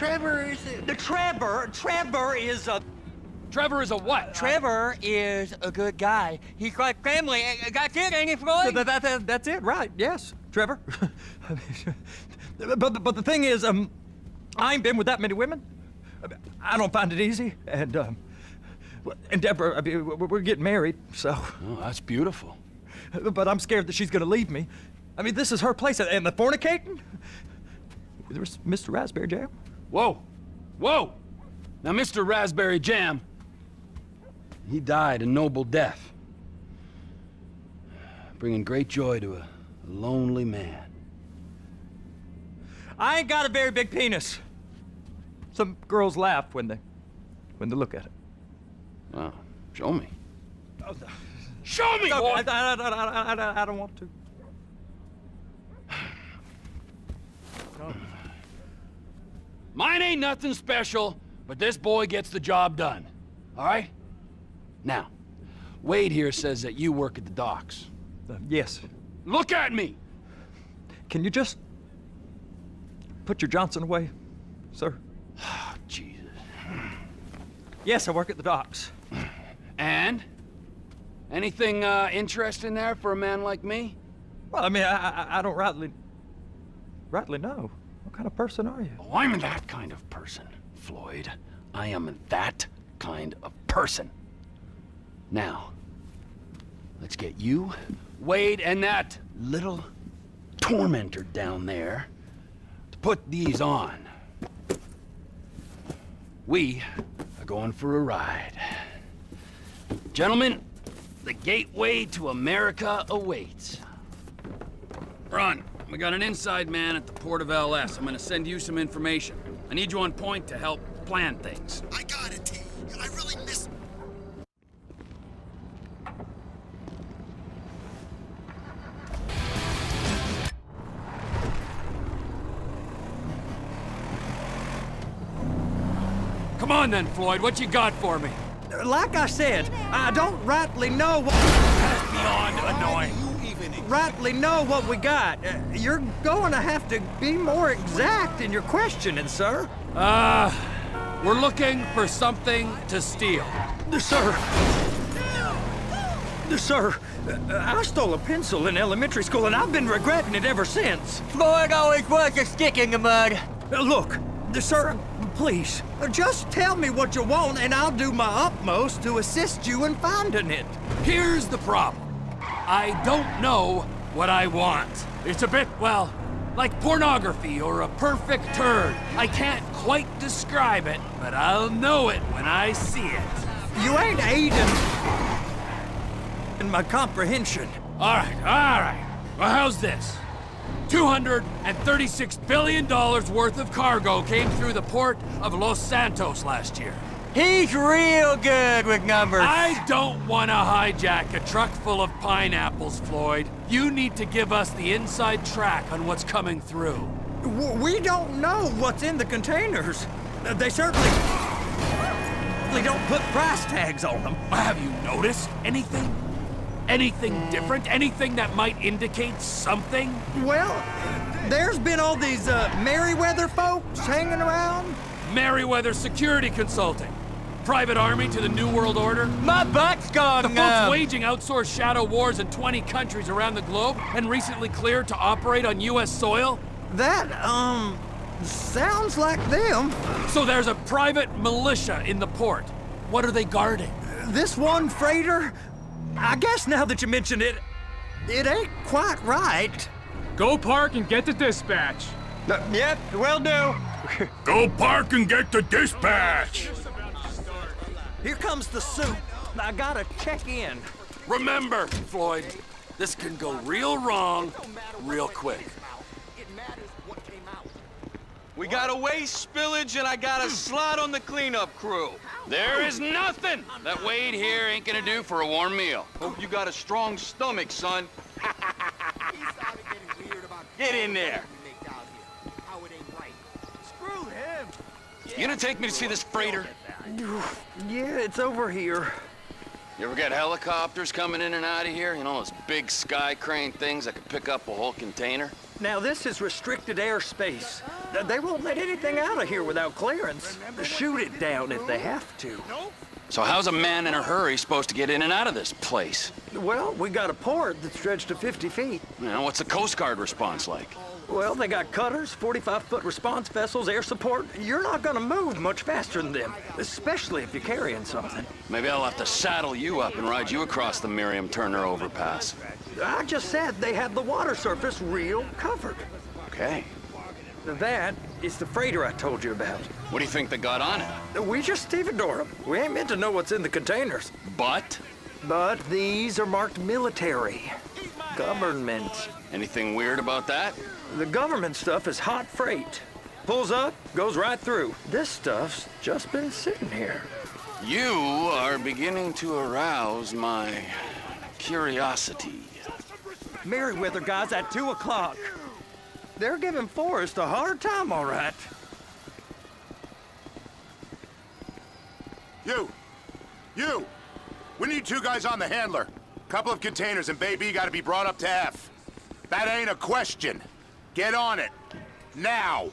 Trevor is Trevor is a... Trevor is a what? Trevor is a good guy. He's like family. That's it, ain't it, Floyd? That's it, right? Yes, Trevor. but the thing is, I ain't been with that many women. I don't find it easy, and Deborah, I mean, we're getting married, so. Oh, that's beautiful. But I'm scared that she's gonna leave me. I mean, this is her place, and the fornicating. There's Mr. Raspberry Jam. Whoa, whoa! Now, Mr. Raspberry Jam, he died a noble death, bringing great joy to a lonely man. I ain't got a very big penis. Some girls laugh when they look at it. Wow, show me. Oh, Show me, no, boy! I don't want to. No. Mine ain't nothing special, but this boy gets the job done. All right? Now, Wade here says that you work at the docks. Yes. Look at me! Can you just put your Johnson away, sir? Oh, Jesus. Yes, I work at the docks. And? Anything interesting there for a man like me? Well, I mean, I don't rightly know. What kind of person are you? Oh, I'm that kind of person, Floyd. I am that kind of person. Now, let's get you, Wade, and that little tormentor down there to put these on. We are going for a ride. Gentlemen, the gateway to America awaits. Run. We got an inside man at the port of LS. I'm gonna send you some information. I need you on point to help plan things. I got it, T. I really miss... Come on then, Floyd. What you got for me? Like I said, I don't rightly know what... That's beyond annoying. rightly know what we got. You're going to have to be more exact in your questioning, sir. We're looking for something to steal. Sir. Sir, I stole a pencil in elementary school, and I've been regretting it ever since. Floyd always was a stick in the mud. Look, sir, please, just tell me what you want, and I'll do my utmost to assist you in finding it. Here's the problem. I don't know what I want. It's a bit, well, like pornography or a perfect turd. I can't quite describe it, but I'll know it when I see it. You ain't aiding in my comprehension. All right. Well, how's this? $236 billion worth of cargo came through the port of Los Santos last year. He's real good with numbers. I don't want to hijack a truck full of pineapples, Floyd. You need to give us the inside track on what's coming through. We don't know what's in the containers. They certainly don't put price tags on them. Have you noticed anything? Anything different? Anything that might indicate something? Well, there's been all these Merryweather folks hanging around. Merryweather Security Consulting. Private army to the New World Order. My butt's gone The folks waging outsourced shadow wars in 20 countries around the globe and recently cleared to operate on U.S. soil. That, sounds like them. So there's a private militia in the port. What are they guarding? This one freighter, I guess now that you mention it, it ain't quite right. Go park and get to dispatch. Yep, will do. Go park and get to dispatch! Here comes the suit. I gotta check in. Remember, Floyd, this can go real wrong real quick. We got a waste spillage and I got a slot on the cleanup crew. There is nothing that Wade here ain't gonna do for a warm meal. Hope you got a strong stomach, son. Get in there. Screw him. You gonna take me to see this freighter? Yeah, it's over here. You ever get helicopters coming in and out of here? You know, those big sky crane things that could pick up a whole container? Now, this is restricted airspace. They won't let anything out of here without clearance. Shoot it down if they have to. So how's a man in a hurry supposed to get in and out of this place? Well, we got a port that's stretched to 50 feet. You know, what's the Coast Guard response like? Well, they got cutters, 45-foot response vessels, air support. You're not gonna move much faster than them, especially if you're carrying something. Maybe I'll have to saddle you up and ride you across the Miriam Turner overpass. I just said they had the water surface real covered. Okay. That is the freighter I told you about. What do you think they got on it? We just stevedore them. We ain't meant to know what's in the containers. But? But these are marked military. Government. Anything weird about that? The government stuff is hot freight. Pulls up, goes right through. This stuff's just been sitting here. You are beginning to arouse my curiosity. Merriweather guys at 2 o'clock. They're giving Forrest a hard time, all right. You! We need 2 guys on the handler. Couple of containers and Baby gotta be brought up to F. That ain't a question. Get on it. Now!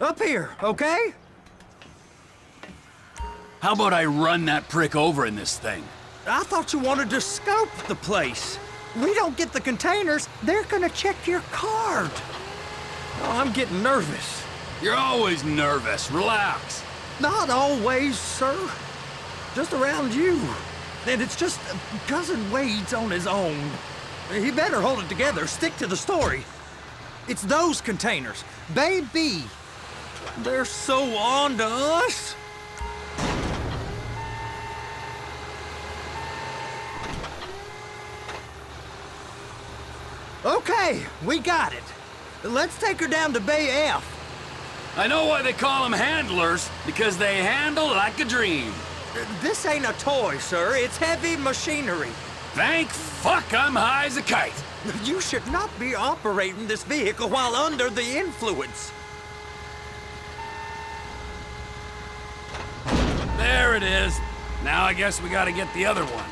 Up here, okay? How about I run that prick over in this thing? I thought you wanted to scope the place. We don't get the containers, they're gonna check your card. Oh, I'm getting nervous. You're always nervous. Relax. Not always, sir. Just around you. And it's just Cousin Wade's on his own. He better hold it together, stick to the story. It's those containers. Baby. They're so on to us. Okay, we got it. Let's take her down to Bay F. I know why they call them handlers, because they handle like a dream. This ain't a toy, sir. It's heavy machinery. Thank fuck I'm high as a kite. You should not be operating this vehicle while under the influence. There it is. Now I guess we gotta get the other one.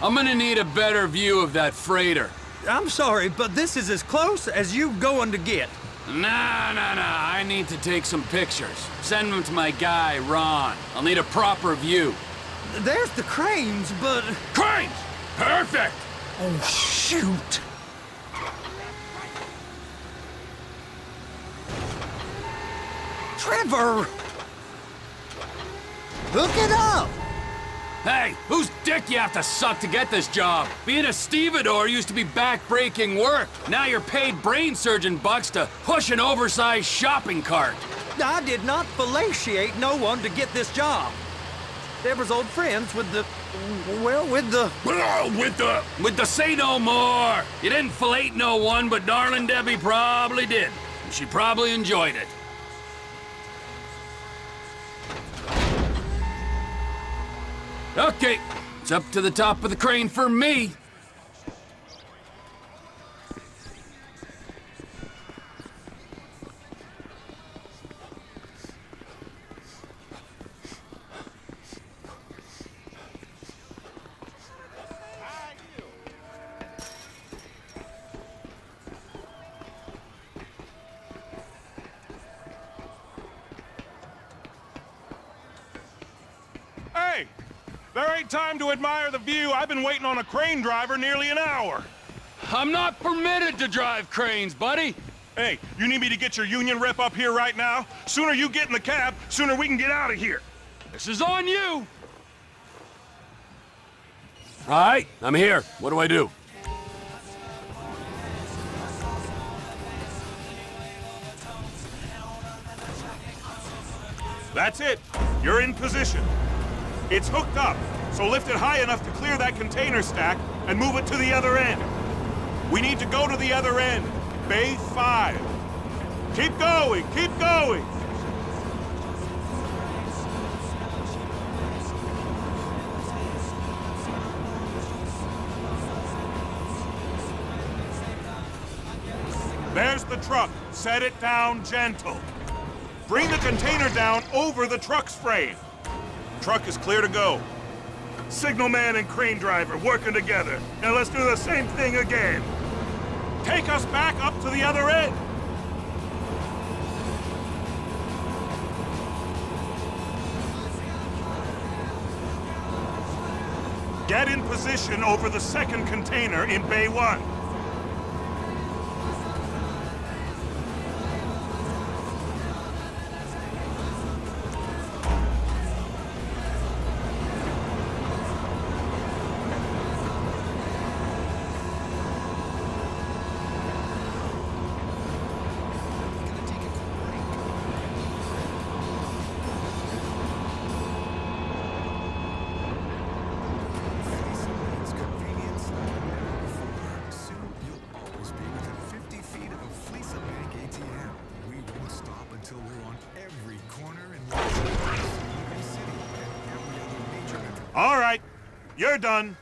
I'm gonna need a better view of that freighter. I'm sorry, but this is as close as you going to get. Nah. I need to take some pictures. Send them to my guy, Ron. I'll need a proper view. There's the cranes, but... Cranes! Perfect! Oh, shoot! Trevor! Hook it up! Hey, whose dick you have to suck to get this job? Being a stevedore used to be back-breaking work. Now you're paid brain surgeon bucks to push an oversized shopping cart. I did not fellatiate no one to get this job. Deborah's old friends with the... well, with the... With the say no more. You didn't fillet no one, but darling Debbie probably did. And she probably enjoyed it. Okay, it's up to the top of the crane for me. Hey! There ain't time to admire the view. I've been waiting on a crane driver nearly an hour. I'm not permitted to drive cranes, buddy. Hey, you need me to get your union rep up here right now? Sooner you get in the cab, sooner we can get out of here. This is on you. All right, I'm here. What do I do? That's it. You're in position. It's hooked up, so lift it high enough to clear that container stack and move it to the other end. We need to go to the other end. Bay 5. Keep going, keep going! There's the truck. Set it down gentle. Bring the container down over the truck's frame. Truck is clear to go. Signalman and crane driver working together. Now let's do the same thing again. Take us back up to the other end. Get in position over the second container in Bay 1. All right, you're done.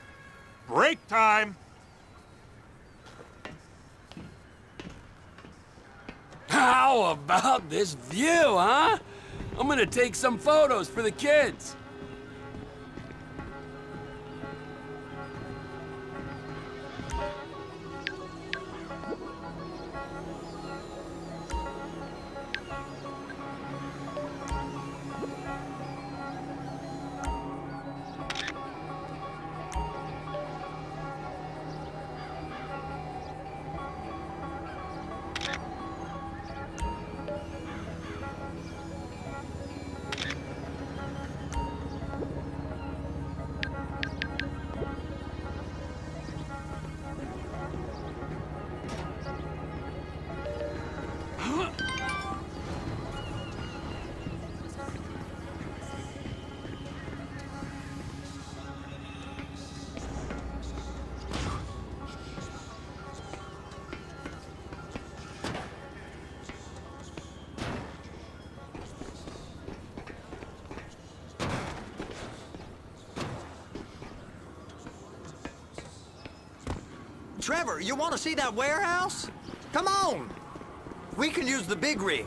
Break time. How about this view, huh? I'm gonna take some photos for the kids. Trevor, you want to see that warehouse? Come on! We can use the big rig.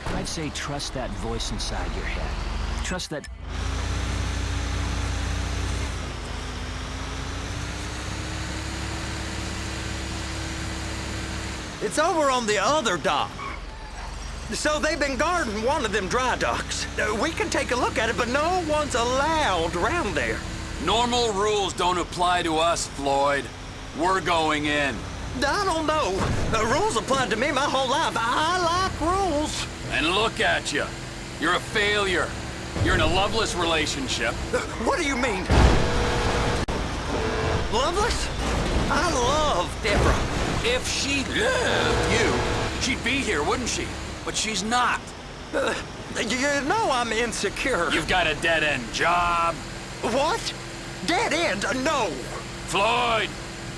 I'd say trust that voice inside your head. Trust that... It's over on the other dock. So they've been guarding one of them dry docks. We can take a look at it, but no one's allowed around there. Normal rules don't apply to us, Floyd. We're going in. I don't know. The rules applied to me my whole life. I like rules. And look at you. You're a failure. You're in a loveless relationship. What do you mean? Loveless? I love Deborah. If she loved you, she'd be here, wouldn't she? But she's not. You know I'm insecure. You've got a dead-end job. What? Dead end? No. Floyd,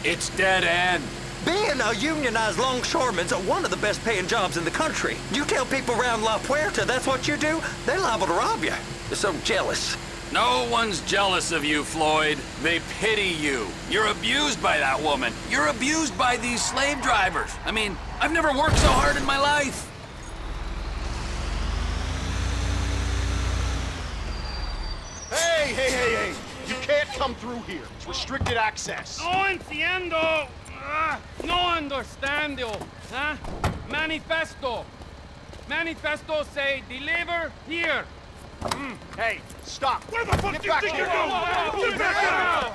it's dead end. Being a unionized longshoreman's one of the best paying jobs in the country. You tell people around La Puerta that's what you do, they're liable to rob you. They're so jealous. No one's jealous of you, Floyd. They pity you. You're abused by that woman. You're abused by these slave drivers. I mean, I've never worked so hard in my life. Hey! You can't come through here. It's restricted access. No entiendo. No understando. Huh? Manifesto. Manifesto say deliver here. Hey, stop. Where the fuck Get do you back think here. you're going? Get back out!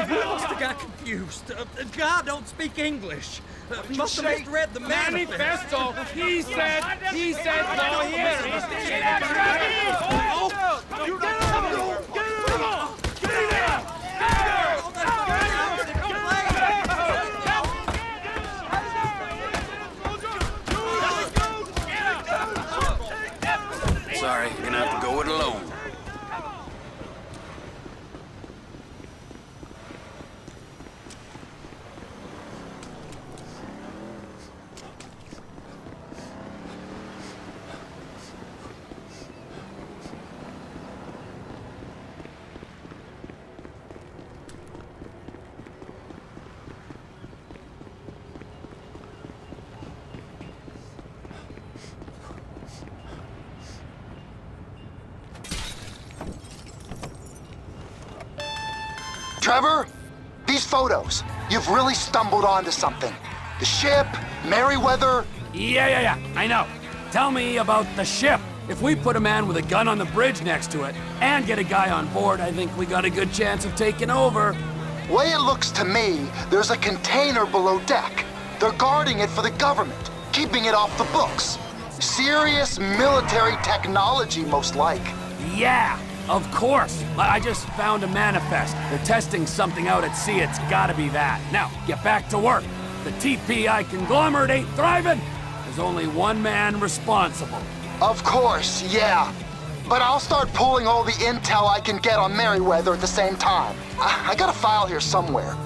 We must have got confused. The guy don't speak English. Must have misread the manifesto. Manifesto. He said go here. You get out! Come on! Get out! Sorry, you're gonna have to go it alone. Trevor, these photos, you've really stumbled onto something. The ship, Merryweather. Yeah, I know. Tell me about the ship. If we put a man with a gun on the bridge next to it and get a guy on board, I think we got a good chance of taking over. Way it looks to me, there's a container below deck. They're guarding it for the government, keeping it off the books. Serious military technology, most like. Yeah, of course. I just found a manifest. They're testing something out at sea. It's gotta be that. Now, get back to work. The TPI conglomerate ain't thriving. There's only one man responsible. Of course, yeah. But I'll start pulling all the intel I can get on Merryweather at the same time. I got a file here somewhere.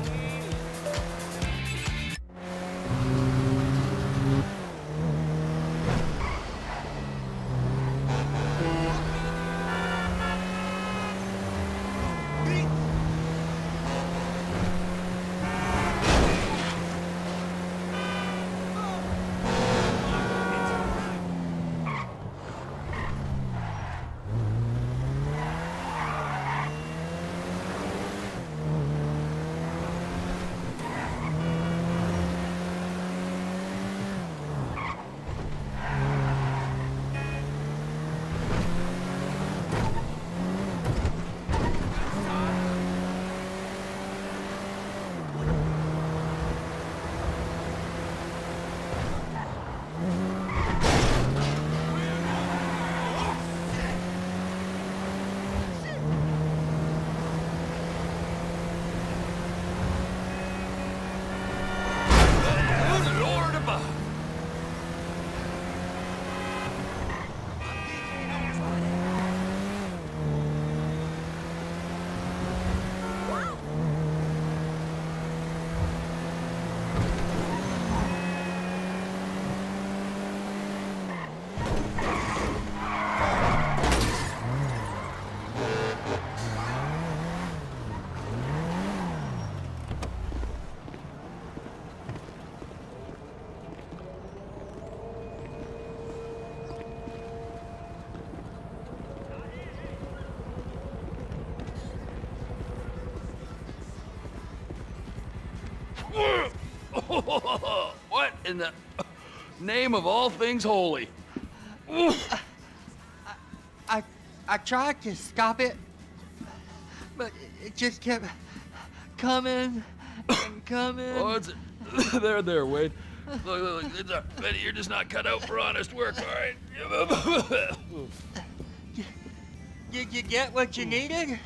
What in the name of all things holy? I tried to stop it, but it just kept coming and coming. Oh, it's there, Wade. Look, you're just not cut out for honest work, all right? Did you get what you needed?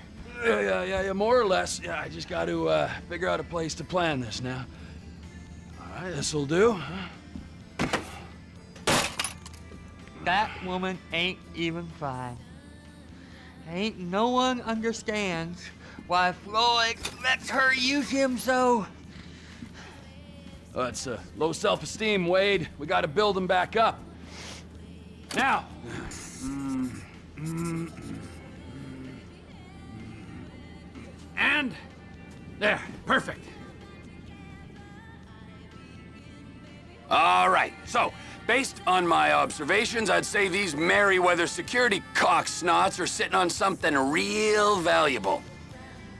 Yeah, more or less. Yeah, I just got to figure out a place to plan this now. All right, this'll do. That woman ain't even fine. Ain't no one understands why Floyd lets her use him so. Oh, that's low self-esteem, Wade. We got to build him back up. Now. And there, perfect. All right, so based on my observations, I'd say these Merryweather security cocksnots are sitting on something real valuable.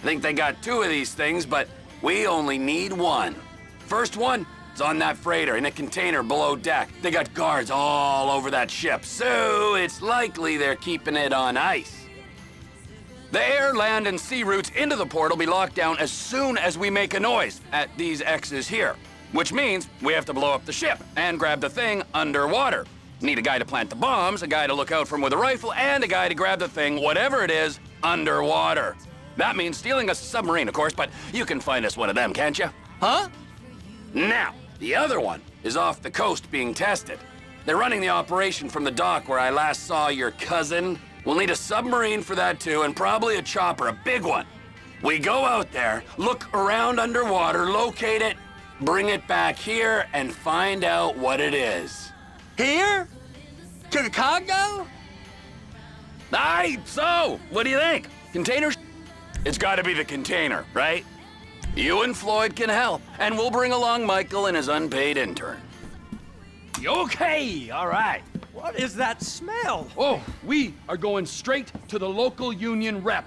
I think they got 2 of these things, but we only need 1. First one is on that freighter in a container below deck. They got guards all over that ship, so it's likely they're keeping it on ice. The air, land, and sea routes into the port will be locked down as soon as we make a noise at these X's here. Which means we have to blow up the ship and grab the thing underwater. Need a guy to plant the bombs, a guy to look out for him with a rifle, and a guy to grab the thing, whatever it is, underwater. That means stealing a submarine, of course, but you can find us one of them, can't you? Huh? Now, the other one is off the coast being tested. They're running the operation from the dock where I last saw your cousin. We'll need a submarine for that too, and probably a chopper, a big one. We go out there, look around underwater, locate it, bring it back here, and find out what it is. Here? To the Congo? Aye, so, what do you think? Container? It's gotta be the container, right? You and Floyd can help, and we'll bring along Michael and his unpaid intern. Okay, all right. What is that smell? Oh, we are going straight to the local union rep.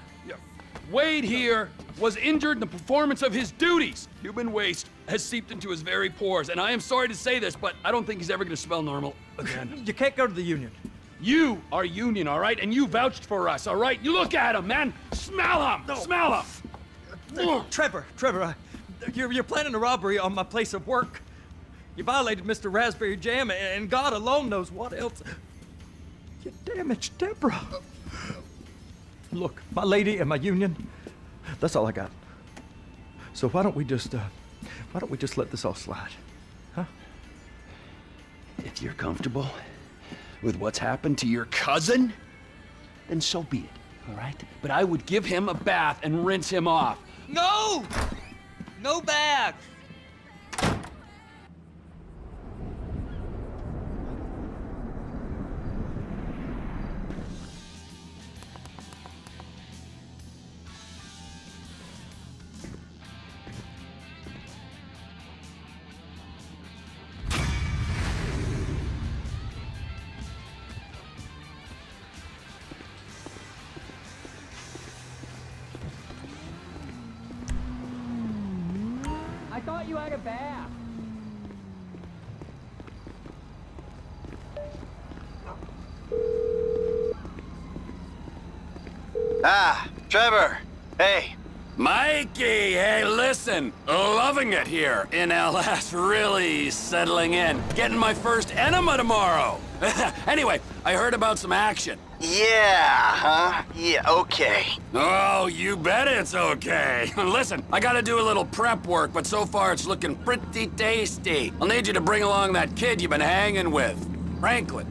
Wade here was injured in the performance of his duties. Human waste has seeped into his very pores, and I am sorry to say this, but I don't think he's ever gonna smell normal again. You can't go to the union. You are union, all right? And you vouched for us, all right? You look at him, man. Smell him. No. Smell him. Trevor, you're planning a robbery on my place of work. You violated Mr. Raspberry Jam, and God alone knows what else. You damaged Deborah. Look, my lady and my union, that's all I got. So why don't we just let this all slide, huh? If you're comfortable with what's happened to your cousin, then so be it, all right? But I would give him a bath and rinse him off. No! No bath! I thought you had a bath. Ah, Trevor. Hey. Mikey, hey, listen. Loving it here in LS. Really settling in. Getting my first enema tomorrow. Anyway, I heard about some action. Yeah, huh? Yeah, okay. Oh, you bet it's okay. Listen, I gotta do a little prep work, but so far it's looking pretty tasty. I'll need you to bring along that kid you've been hanging with, Franklin.